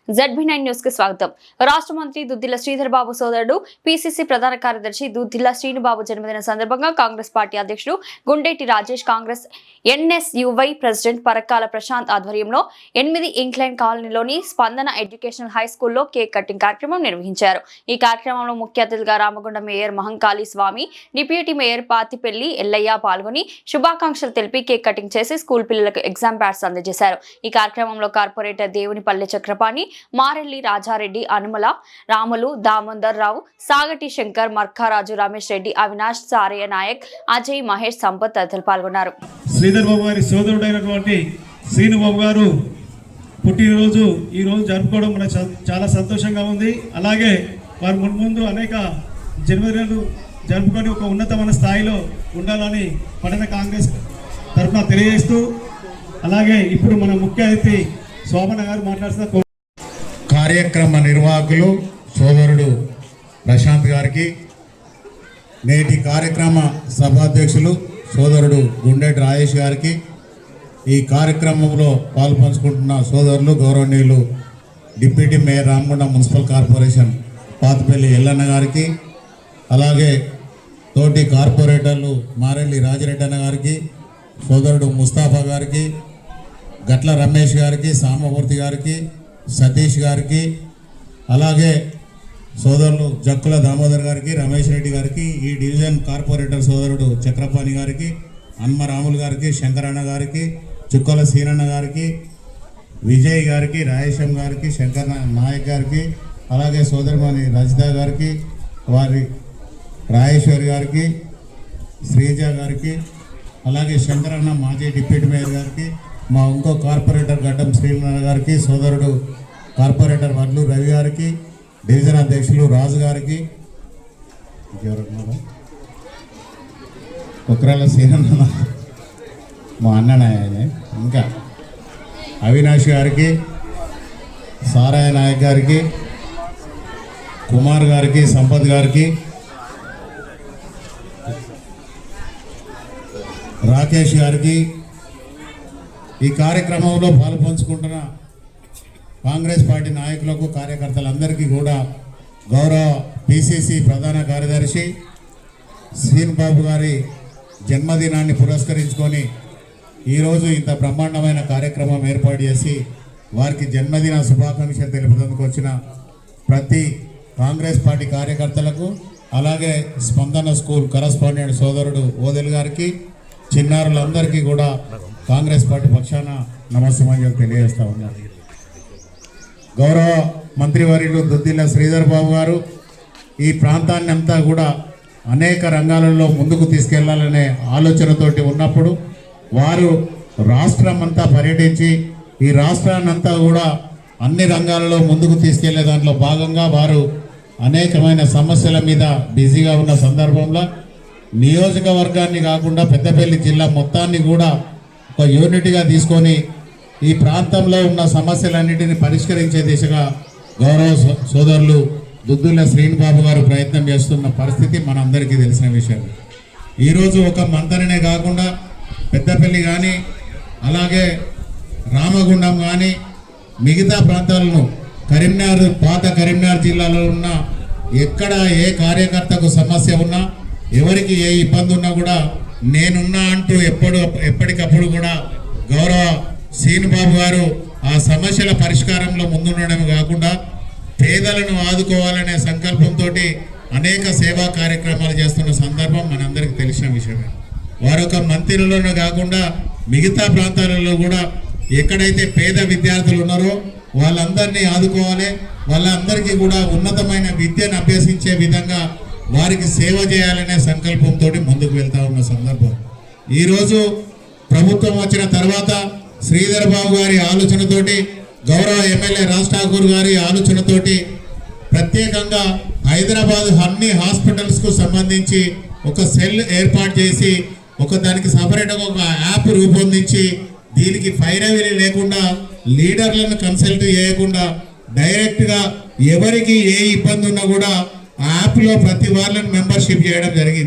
ZB9 news కి స్వాగతం. రాష్ట్ర మంత్రి దుద్దిల్ల శ్రీధర్ బాబు సోదరుడు పిసిసి ప్రధాన కార్యదర్శి దుద్దిల్ల శ్రీనుబాబు జన్మదిన సందర్భంగా కాంగ్రెస్ పార్టీ అధ్యక్షుడు గుండేటి రాజేష్, కాంగ్రెస్ NSUY ప్రెసిడెంట్ పరకాల ప్రశాంత్ ఆధ్వర్యంలో 8 ఇంక్లైన్ కాలనీలోని స్పందన ఎడ్యుకేషనల్ హై స్కూల్లో కేక్ కటింగ్ కార్యక్రమం నిర్వహించారు. ఈ కార్యక్రమంలో ముఖ్య అతిథిగా రామగుండం మేయర్ మహంకాళి స్వామి, డిప్యూటీ మేయర్ పాతిపెల్లి ఎల్లయ్య పాల్గొని శుభాకాంక్షలు తెలిపి కేక్ కటింగ్ చేసి స్కూల్ పిల్లలకు ఎగ్జామ్ ప్యాడ్స్ అందజేశారు. ఈ కార్యక్రమంలో కార్పొరేటర్ దేవునిపల్లె చక్రపాణి, మారెల్లి రాజారెడ్డి, అనుమల రాములు, దామోదర్ రావు, సాగటి శంకర్, మర్కారాజు, రమేష్ రెడ్డి, అవినాష్, సారయ్య నాయక్, అజయ్, మహేష్, సంపత్ తదితరులు పాల్గొన్నారు. శ్రీధర్ బాబు గారి సోదరుడైనటువంటి శ్రీనుబాబు గారు పుట్టినరోజు ఈ రోజు జరుపుకోవడం మనకు చాలా సంతోషంగా ఉంది. అలాగే వారు ముందు అనేక జన్మదినాలు జరుపుకొని ఒక ఉన్నతమైన స్థాయిలో ఉండాలని పట్టణ కాంగ్రెస్ తరఫున తెలియజేస్తూ, అలాగే ఇప్పుడు మన ముఖ్య అతిథి శోభన గారు మాట్లాడుతున్న కార్యక్రమ నిర్వాహకులు సోదరుడు ప్రశాంత్ గారికి, నేటి కార్యక్రమ సభాధ్యక్షులు సోదరుడు గుండేటి రాజేష్ గారికి, ఈ కార్యక్రమంలో పాల్పంచుకుంటున్న సోదరులు గౌరవనీయులు deputy mayor Ramagundam municipal corporation Pathipelli Yellanna గారికి, అలాగే తోటి కార్పొరేటర్లు మారెల్లి రాజిరెడ్డి అన్న గారికి, సోదరుడు ముస్తాఫా గారికి, గట్ల రమేష్ గారికి, సామమూర్తి గారికి, సతీష్ గారికి, అలాగే సోదరులు జక్కుల దామోదర్ గారికి, రమేష్ రెడ్డి గారికి, ఈ డివిజన్ కార్పొరేటర్ సోదరుడు చక్రపాణి గారికి, హన్మ రాములు గారికి, శంకరన్న గారికి, చుక్కల సీనన్న గారికి, విజయ్ గారికి, రాయేశం గారికి, శంకర్ నాయక్ గారికి, అలాగే సోదరుమణి రజిత గారికి, వారి రాయేశ్వరి గారికి, శ్రీజ గారికి, అలాగే శంకరన్న మాజీ డిప్యూటీ మేయర్ గారికి, మా ఇంకో కార్పొరేటర్ గడ్డం శ్రీనారాయణ గారికి, సోదరుడు కార్పొరేటర్ వడ్లు రవి గారికి, డివిజన్ అధ్యక్షులు రాజు గారికి, కుక్రాల సీనన్న మా అన్ననాయనే, ఇంకా అవినాష్ గారికి, సారాయ నాయక్ గారికి, కుమార్ గారికి, సంపత్ గారికి, రాకేష్ గారికి, ఈ కార్యక్రమంలో పాల్పంచుకుంటున్న కాంగ్రెస్ పార్టీ నాయకులకు, కార్యకర్తలందరికీ కూడా గౌరవ పిసిసి ప్రధాన కార్యదర్శి శ్రీనుబాబు గారి జన్మదినాన్ని పురస్కరించుకొని ఈరోజు ఇంత బ్రహ్మాండమైన కార్యక్రమం ఏర్పాటు చేసి వారికి జన్మదిన శుభాకాంక్షలు తెలుపుతందుకు వచ్చిన ప్రతి కాంగ్రెస్ పార్టీ కార్యకర్తలకు, అలాగే స్పందన స్కూల్ కరస్పాండెంట్ సోదరుడు ఓదెల్ గారికి, చిన్నారులందరికీ కూడా కాంగ్రెస్ పార్టీ పక్షాన నమస్సుమాంజలు తెలియజేస్తూ ఉన్నారు. గౌరవ మంత్రివర్యులు దుద్దిల్ల శ్రీధర్ బాబు గారు ఈ ప్రాంతాన్ని అంతా కూడా అనేక రంగాలలో ముందుకు తీసుకెళ్లాలనే ఆలోచనతోటి ఉన్నప్పుడు వారు రాష్ట్రం అంతా పర్యటించి ఈ రాష్ట్రాన్ని అంతా కూడా అన్ని రంగాలలో ముందుకు తీసుకెళ్లే దాంట్లో భాగంగా వారు అనేకమైన సమస్యల మీద బిజీగా ఉన్న సందర్భంలో నియోజకవర్గాన్ని కాకుండా పెద్దపల్లి జిల్లా మొత్తాన్ని కూడా ఒక యూనిట్గా తీసుకొని ఈ ప్రాంతంలో ఉన్న సమస్యలన్నింటినీ పరిష్కరించే దిశగా గౌరవ సోదరులు దుద్దుల శ్రీనుబాబు గారు ప్రయత్నం చేస్తున్న పరిస్థితి మనందరికీ తెలిసిన విషయం. ఈరోజు ఒక మంతరనే కాకుండా పెద్దపల్లి కానీ, అలాగే రామగుండం కానీ, మిగతా ప్రాంతాలను కరీంనగర్, పాత కరీంనగర్ జిల్లాలో ఉన్న ఎక్కడ ఏ కార్యకర్తకు సమస్య ఉన్నా, ఎవరికి ఏ ఇబ్బంది ఉన్నా కూడా నేనున్నా అంటూ ఎప్పటికప్పుడు కూడా గౌరవ శ్రీనుబాబు గారు ఆ సమస్యల పరిష్కారంలో ముందుండడమే కాకుండా పేదలను ఆదుకోవాలనే సంకల్పంతో అనేక సేవా కార్యక్రమాలు చేస్తున్న సందర్భం మనందరికీ తెలిసిన విషయమే. వారు ఒక మంత్రిలోనే కాకుండా మిగతా ప్రాంతాలలో కూడా ఎక్కడైతే పేద విద్యార్థులు ఉన్నారో వాళ్ళందరినీ ఆదుకోవాలి, వాళ్ళందరికీ కూడా ఉన్నతమైన విద్యను అభ్యసించే విధంగా వారికి సేవ చేయాలనే సంకల్పంతో ముందుకు వెళ్తా ఉన్న సందర్భం. ఈరోజు ప్రభుత్వం వచ్చిన తర్వాత శ్రీధర్ బాబు గారి ఆలోచనతోటి, గౌరవ ఎమ్మెల్యే రాజ్ ఠాకూర్ గారి ఆలోచనతోటి ప్రత్యేకంగా హైదరాబాద్ అన్ని హాస్పిటల్స్కు సంబంధించి ఒక సెల్ ఏర్పాటు చేసి దానికి సపరేట్గా ఒక యాప్ రూపొందించి దీనికి ఫైరవీలు లేకుండా, లీడర్లను కన్సల్ట్ చేయకుండా డైరెక్ట్గా ఎవరికి ఏ ఇబ్బంది ఉన్నా కూడా ఆ యాప్లో ప్రతి వాళ్ళని మెంబర్షిప్ చేయడం జరిగింది.